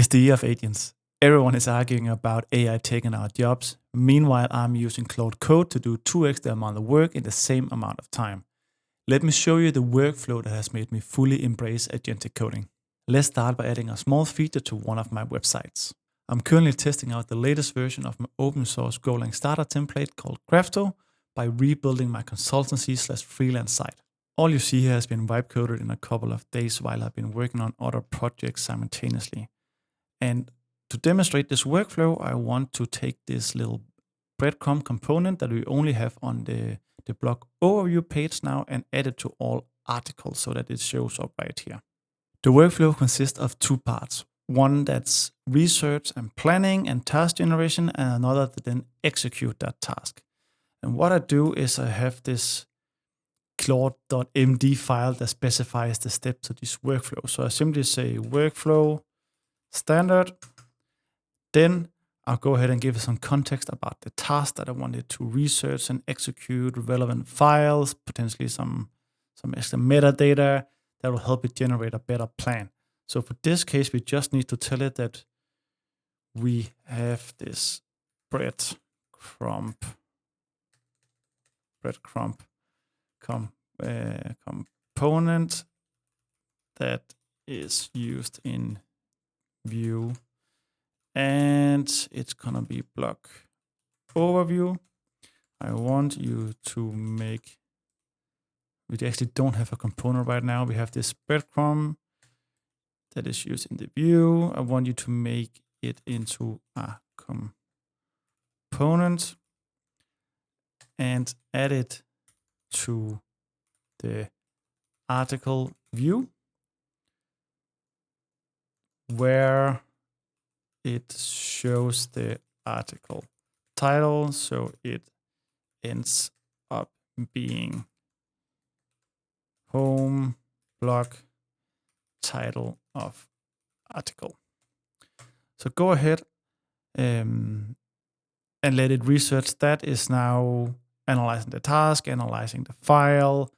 the year of agents. Everyone is arguing about AI taking our jobs. Meanwhile, I'm using claude-code to do 2x the amount of work in the same amount of time. Let me show you the workflow that has made me fully embrace agentic coding. Let's start by adding a small feature to one of my websites. I'm currently testing out the latest version of my open source Golang starter template called Grafto by rebuilding my consultancy/freelance site. All you see here has been vibe coded in a couple of days while I've been working on other projects simultaneously. And to demonstrate this workflow, I want to take this little breadcrumb component that we only have on the blog overview page now and add it to all articles so that it shows up right here. The workflow consists of two parts. One that's research and planning and task generation, and another to then execute that task. And what I do is I have this claude.md file that specifies the steps to this workflow. So I simply say workflow standard. Then I'll go ahead and give it some context about the task that I wanted to research and execute, relevant files, potentially some extra metadata that will help it generate a better plan. So for this case, we just need to tell it that we have this breadcrumb component that is used in Vue, and it's gonna be block overview. I want you to make, we actually don't have a component right now. We have this breadcrumb that is used in the view. I want you to make it into a component and add it to the article view where it shows the article title, so it ends up being home blog title of article. So go ahead and let it research. That is now analyzing the task, analyzing the file,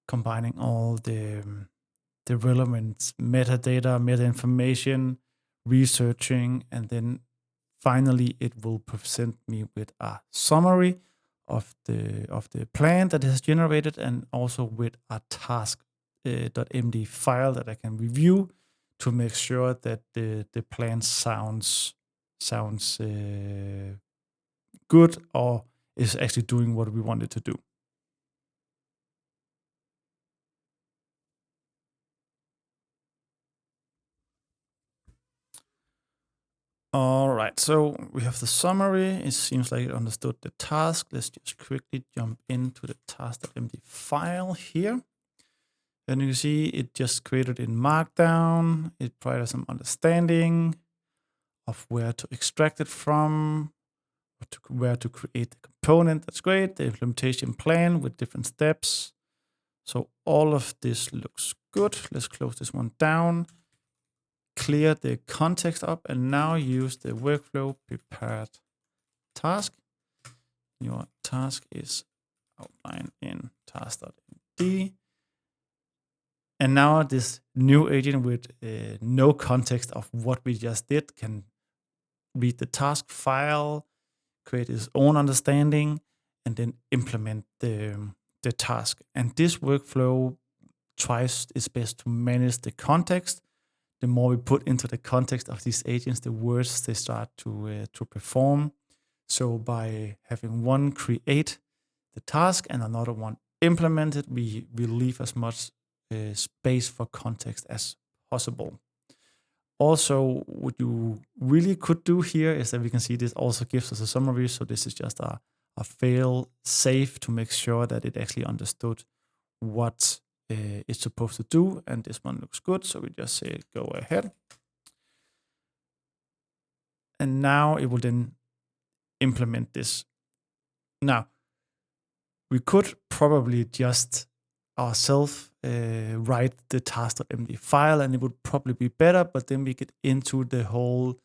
combining all the relevant metadata, meta information, researching, and then finally it will present me with a summary of the plan that is generated, and also with a task.md file that I can review to make sure that the plan sounds good or is actually doing what we want it to do. All right, so we have the summary. It seems like it understood the task. Let's just quickly jump into the task.md file here. And you can see it just created in Markdown. It provided some understanding of where to extract it from, where to create the component. That's great. The implementation plan with different steps. So all of this looks good. Let's close this one down. Clear the context up, and now use the workflow prepared task. Your task is outlined in task.md. And now this new agent with no context of what we just did can read the task file, create its own understanding, and then implement the task. And this workflow tries its best to manage the context. The more we put into the context of these agents, the worse they start to perform. So by having one create the task and another one implement it, we leave as much space for context as possible. Also, what you really could do here is that we can see this also gives us a summary. So this is just a fail safe to make sure that it actually understood what it's supposed to do. And this one looks good. So we just say go ahead. And now it will then implement this. Now, we could probably just ourselves write the task.md file, and it would probably be better, but then we get into the whole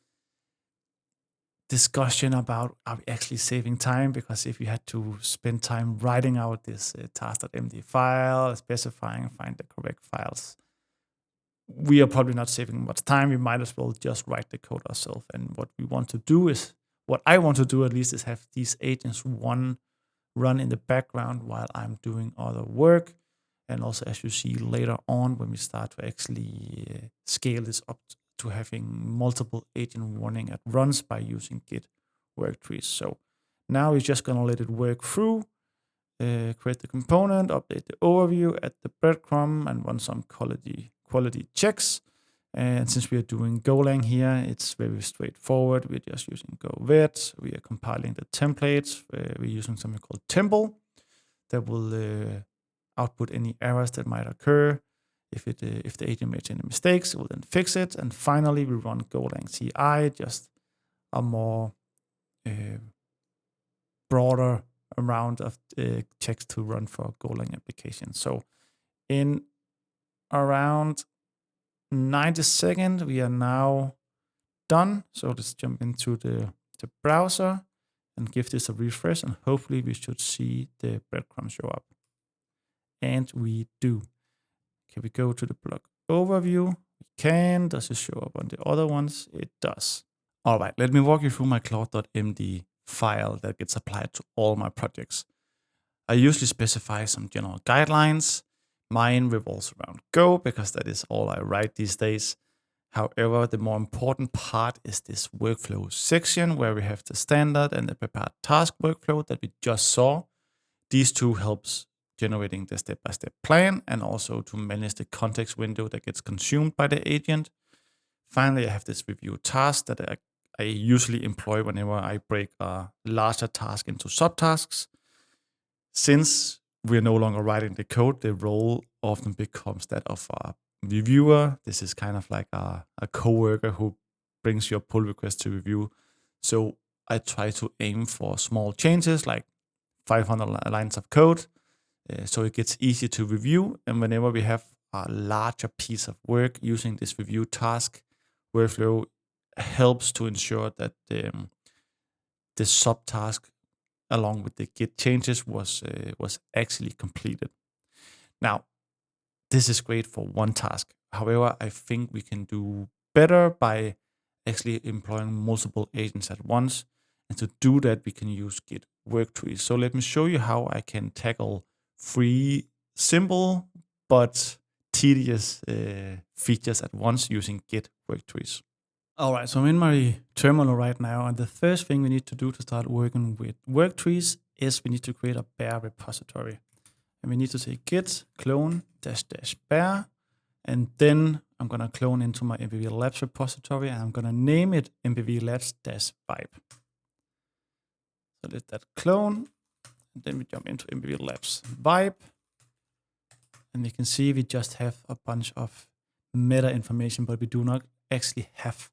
discussion about, are we actually saving time? Because if you had to spend time writing out this task.md file, specifying, find the correct files, we are probably not saving much time. We might as well just write the code ourselves. And what we want to do is, what I want to do at least, is have these agents run in the background while I'm doing other work. And also, as you see later on, when we start to actually scale this up to having multiple agents running at once by using Git work trees. So now we're just going to let it work through, create the component, update the overview, add the breadcrumb, and run some quality checks. And since we are doing Golang here, it's very straightforward. We're just using go-vet. We are compiling the templates. We're using something called Temple that will output any errors that might occur. If the agent makes any mistakes, it will then fix it. And finally, we run Golang CI, just a more broader amount of checks to run for Golang applications. So in around 90 seconds, we are now done. So let's jump into the browser and give this a refresh, and hopefully we should see the breadcrumbs show up. And we do. Can we go to the blog overview? We can. Does it show up on the other ones? It does. All right, let me walk you through my claude.md file that gets applied to all my projects. I usually specify some general guidelines. Mine revolves around Go because that is all I write these days. However, the more important part is this workflow section where we have the standard and the prepared task workflow that we just saw. These two helps generating the step-by-step plan and also to manage the context window that gets consumed by the agent. Finally, I have this review task that I usually employ whenever I break a larger task into subtasks. Since we're no longer writing the code, the role often becomes that of a reviewer. This is kind of like a coworker who brings your pull request to review. So I try to aim for small changes like 500 lines of code, so it gets easy to review. And whenever we have a larger piece of work, using this review task workflow helps to ensure that the subtask along with the Git changes was actually completed. Now, this is great for one task. However, I think we can do better by actually employing multiple agents at once. And to do that, we can use Git work trees. So let me show you how I can tackle 3 simple but tedious features at once using Git work trees. All right, so I'm in my terminal right now, and the first thing we need to do to start working with work trees is we need to create a bear repository. And we need to say git clone --bear, and then I'm going to clone into my MPV Labs repository, and I'm going to name it MPV Labs-vibe. So let that clone, and then we jump into MPV Labs vibe, and you can see we just have a bunch of meta information, but we do not actually have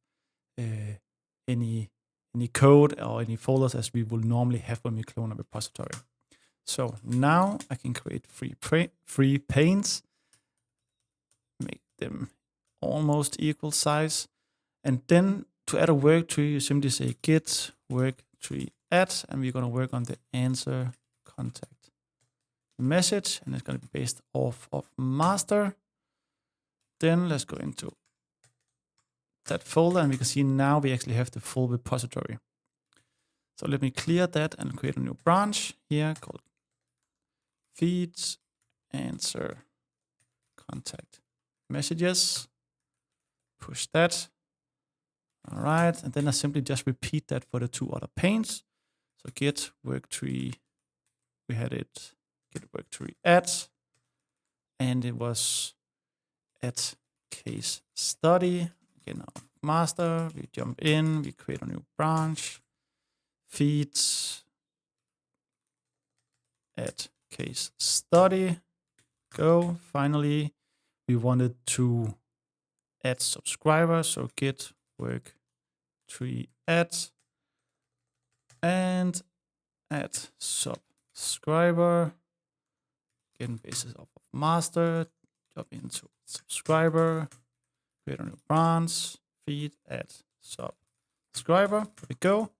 any code or any folders as we will normally have when we clone a repository. So now I can create 3 panes, make them almost equal size, and then to add a work tree, you simply say git work tree add, and we're going to work on the answer contact message, and it's going to be based off of master. Then let's go into that folder, and we can see now we actually have the full repository. So let me clear that and create a new branch here called feeds answer contact messages. Push that. All right, and then I simply just repeat that for the 2 other panes. So git work tree, we had it git work tree add, and it was add case study. Again, master, we jump in, we create a new branch, feeds, add case study, go. Finally, we wanted to add subscriber, so git work tree add, and add subscriber. Again, basis of master, jump into subscriber, create a new branch, feed, add subscriber. There we go.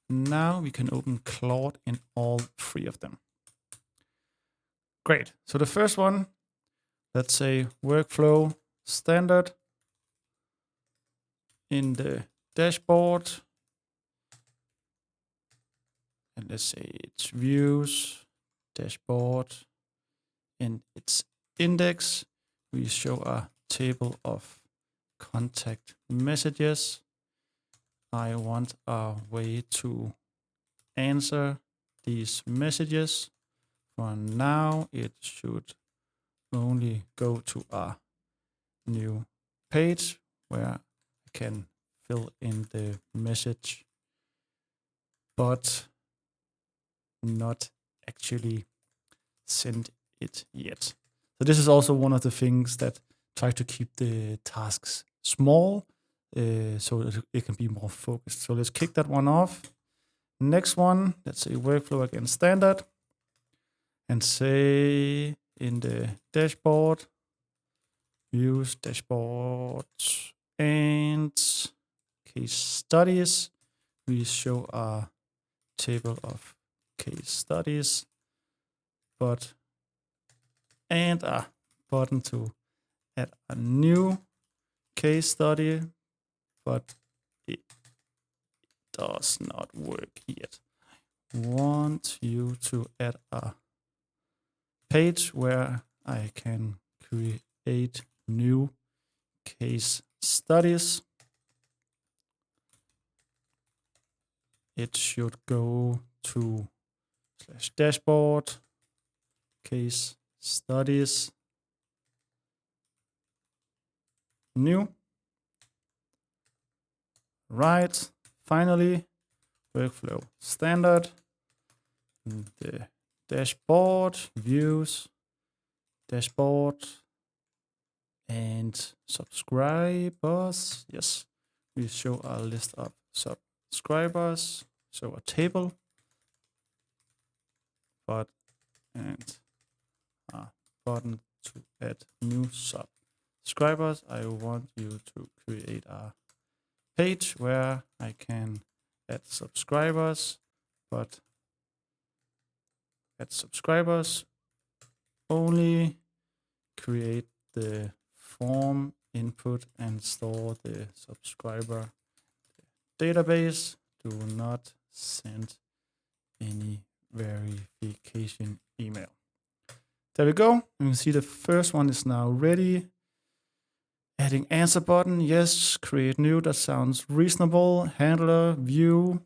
Now we can open Claude in all 3 of them. Great. So the first one, let's say workflow standard in the dashboard, and let's say it's views, dashboard, and its index, we show a table of contact messages. I want a way to answer these messages. For now, it should only go to a new page where I can fill in the message, but not actually send it yet. So this is also one of the things that try to keep the tasks small, so that it can be more focused. So let's kick that one off. Next one, let's say workflow again standard, and say in the dashboard, views, dashboards, and case studies, we show a table of case studies, and a button to add a new case study, but it does not work yet. Want you to add a page where I can create new case studies. It should go to /dashboard, case studies, new. Right, finally, workflow standard, the dashboard, views, dashboard, and subscribers. Yes, we show a list of subscribers, so a table, but and a button to add new subscribers. I want you to create a page where I can add subscribers, but add subscribers only, create the form input and store the subscriber database. Do not send any verification email. There we go. You can see the first one is now ready. Adding answer button, yes. Create new, that sounds reasonable. Handler, view.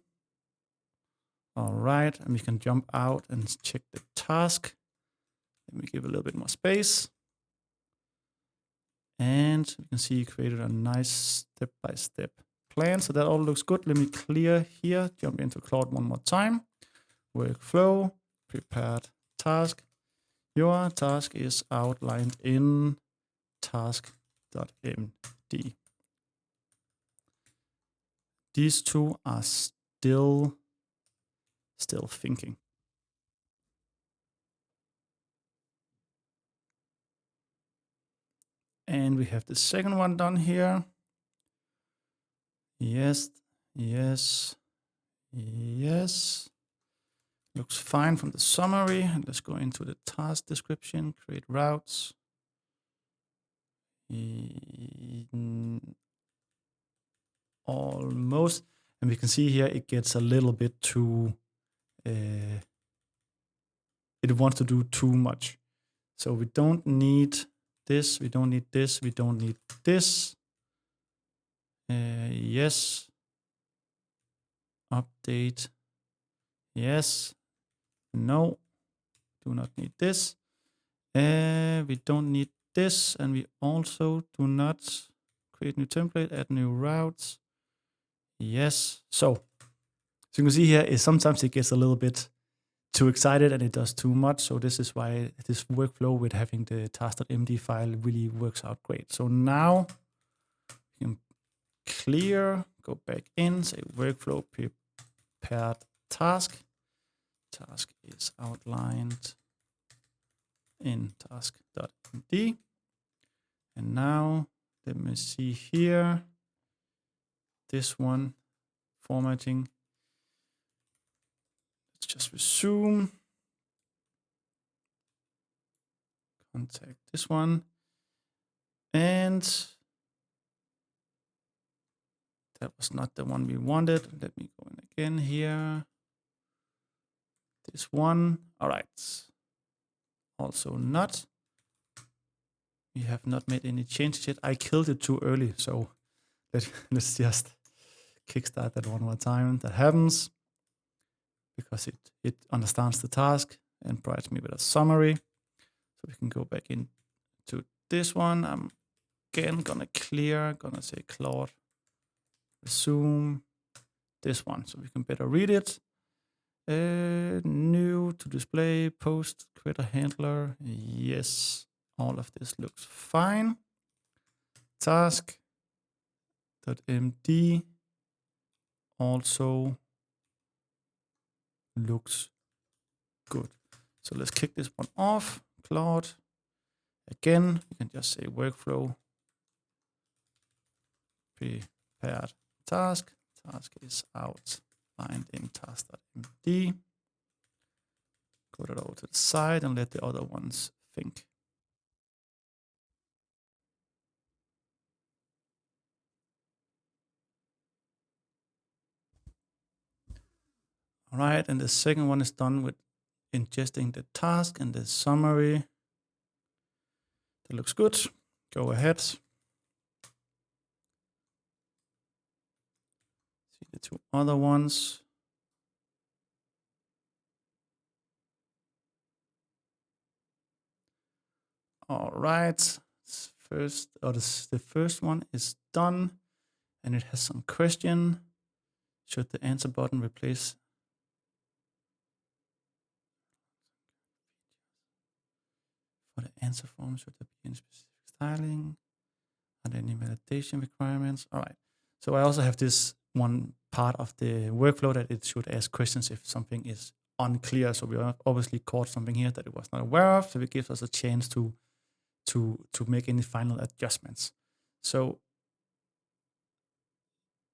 All right, and we can jump out and check the task. Let me give a little bit more space. And you can see you created a nice step-by-step plan. So that all looks good. Let me clear here, jump into Claude one more time. Workflow, prepared task. Your task is outlined in task.md. These two are still thinking. And we have the second one done here. Yes, yes, yes. Looks fine from the summary. And let's go into the task description, create routes. Almost. And we can see here it gets a little bit too, it wants to do too much. So we don't need this, we don't need this, we don't need this. Yes. Update. Yes. No. Do not need this. We don't need this, and we also do not create new template, add new routes. Yes. So you can see here is sometimes it gets a little bit too excited and it does too much. So this is why this workflow with having the task.md file really works out great. So now you can clear, go back in, say workflow prepared task. Task is outlined in task.md. And now let me see here. This one, formatting. Let's just resume. Contact this one. And That was not the one we wanted. Let me go in again here. This one. All right. Also not. We have not made any changes yet. I killed it too early, so let's just kickstart that one more time. That happens because it understands the task and provides me with a summary. So we can go back into this one. I'm again gonna say Claude, resume this one so we can better read it. New to display, post, create a handler. Yes, all of this looks fine. Task.md also looks good. So let's kick this one off. Claude. Again, you can just say workflow prepared task. Task is outlined in task.md. Go that over to the side and let the other ones think. All right, and the second one is done with ingesting the task and the summary. That looks good. Go ahead. See the two other ones. All right. The first one is done, and it has some question. Should the answer button replace for the answer form? Should there be any specific styling? Are there any validation requirements? All right. So I also have this one part of the workflow that it should ask questions if something is unclear. So we obviously caught something here that it was not aware of. So it gives us a chance to make any final adjustments. So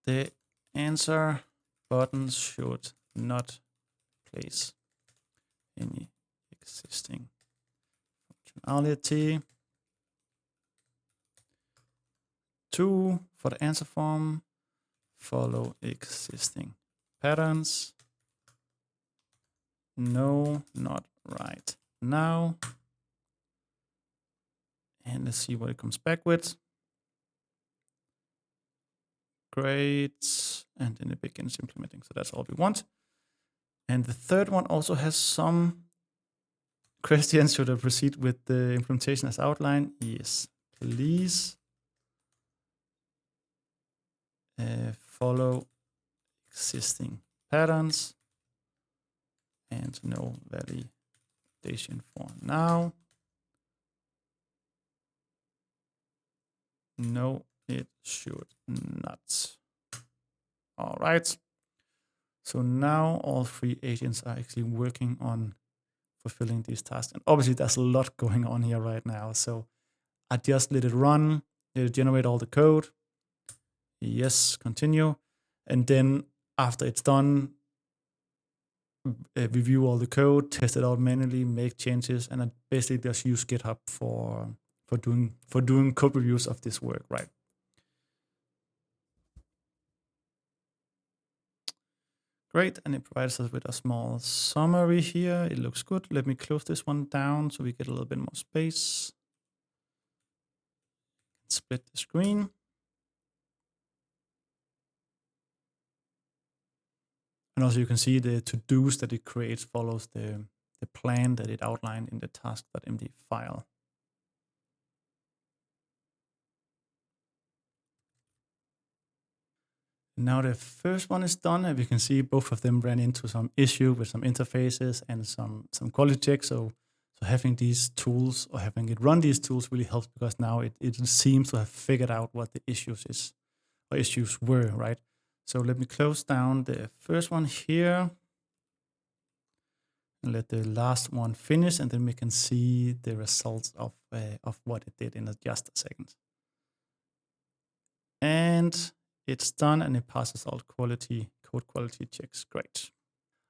the answer button should not place any existing functionality. 2, for the answer form, follow existing patterns. No, not right now. And let's see what it comes back with. Great. And then it begins implementing. So that's all we want. And the third one also has some questions. Should I proceed with the implementation as outlined? Yes, please. Follow existing patterns and no validation for now. No, it should not. All right. So now all 3 agents are actually working on fulfilling these tasks. And obviously there's a lot going on here right now. So I just let it run, let it generate all the code. Yes, continue. And then after it's done, review all the code, test it out manually, make changes, and I basically just use GitHub for doing code reviews of this work, right? Great, and it provides us with a small summary here. It looks good. Let me close this one down so we get a little bit more space. Split the screen. And also you can see the to-dos that it creates follows the plan that it outlined in the task.md file. Now the first one is done, and we can see both of them ran into some issue with some interfaces and some quality checks. So having these tools or having it run these tools really helps because now it seems to have figured out what the issues were, right? So let me close down the first one here and let the last one finish, and then we can see the results of what it did in just a second. And it's done, and it passes all code quality checks. Great.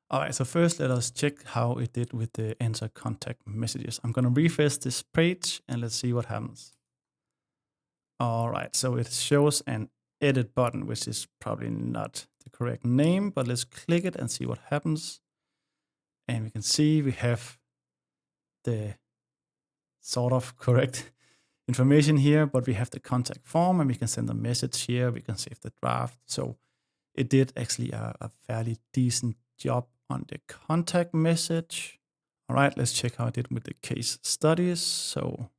All right, so first let us check how it did with the enter contact messages. I'm going to refresh this page and let's see what happens. All right, so it shows an edit button, which is probably not the correct name, but let's click it and see what happens. And we can see we have the sort of correct information here, but we have the contact form and we can send a message here. We can save the draft. So it did actually a fairly decent job on the contact message. All right, let's check how I did with the case studies. So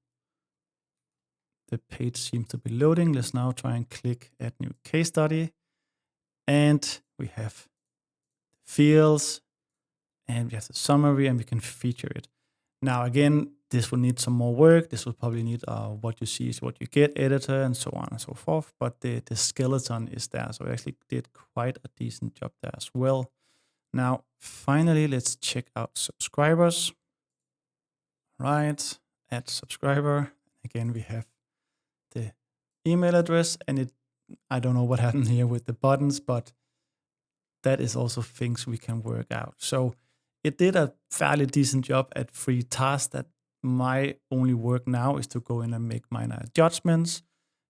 the page seems to be loading. Let's now try and click add new case study. And we have fields and we have the summary and we can feature it. Now, again, this will need some more work. This will probably need what you see is what you get editor and so on and so forth. But the skeleton is there. So it actually did quite a decent job there as well. Now, finally, let's check out subscribers. Right, add subscriber. Again, we have the email address and I don't know what happened here with the buttons, but that is also things we can work out. So it did a fairly decent job at 3 tasks. That my only work now is to go in and make minor adjustments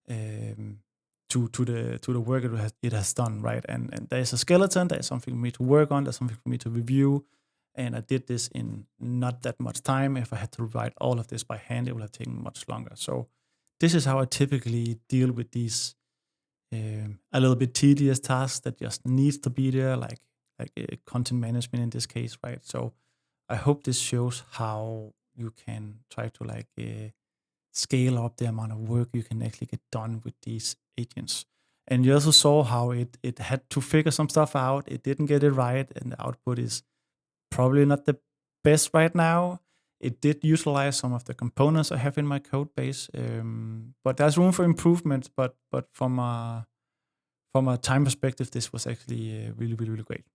to the work it has done, right? And there's a skeleton, there's something for me to work on, there's something for me to review. And I did this in not that much time. If I had to write all of this by hand, it would have taken much longer. So this is how I typically deal with these a little bit tedious tasks that just needs to be there, like content management in this case, right? So I hope this shows how you can try to scale up the amount of work you can actually get done with these agents. And you also saw how it had to figure some stuff out. It didn't get it right, and the output is probably not the best right now. It did utilize some of the components I have in my code base, but there's room for improvement. But from a time perspective, this was actually really, really, really great.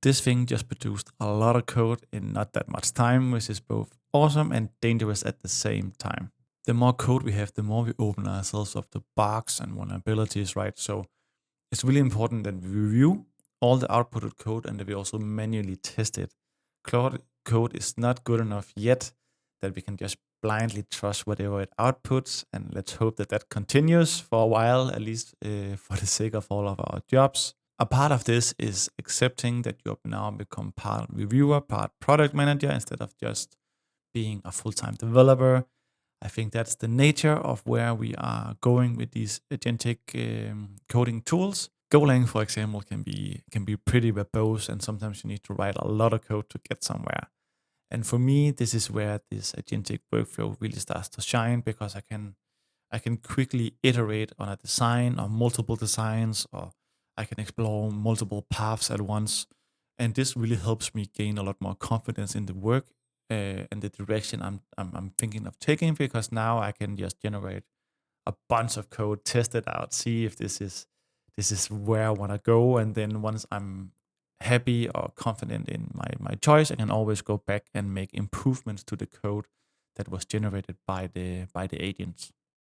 This thing just produced a lot of code in not that much time, which is both awesome and dangerous at the same time. The more code we have, the more we open ourselves up to bugs and vulnerabilities, right? So it's really important that we review all the outputted code and that we also manually test it. claude-code is not good enough yet that we can just blindly trust whatever it outputs, and let's hope that that continues for a while, at least for the sake of all of our jobs. A part of this is accepting that you have now become part reviewer, part product manager, instead of just being a full-time developer. I think that's the nature of where we are going with these agentic coding tools. Golang, for example, can be pretty verbose, and sometimes you need to write a lot of code to get somewhere. And for me, this is where this agentic workflow really starts to shine, because I can quickly iterate on a design or multiple designs, or I can explore multiple paths at once. And this really helps me gain a lot more confidence in the work and the direction I'm thinking of taking, because now I can just generate a bunch of code, test it out, see if this is where I want to go. And then once I'm happy or confident in my choice, I can always go back and make improvements to the code that was generated by the agents.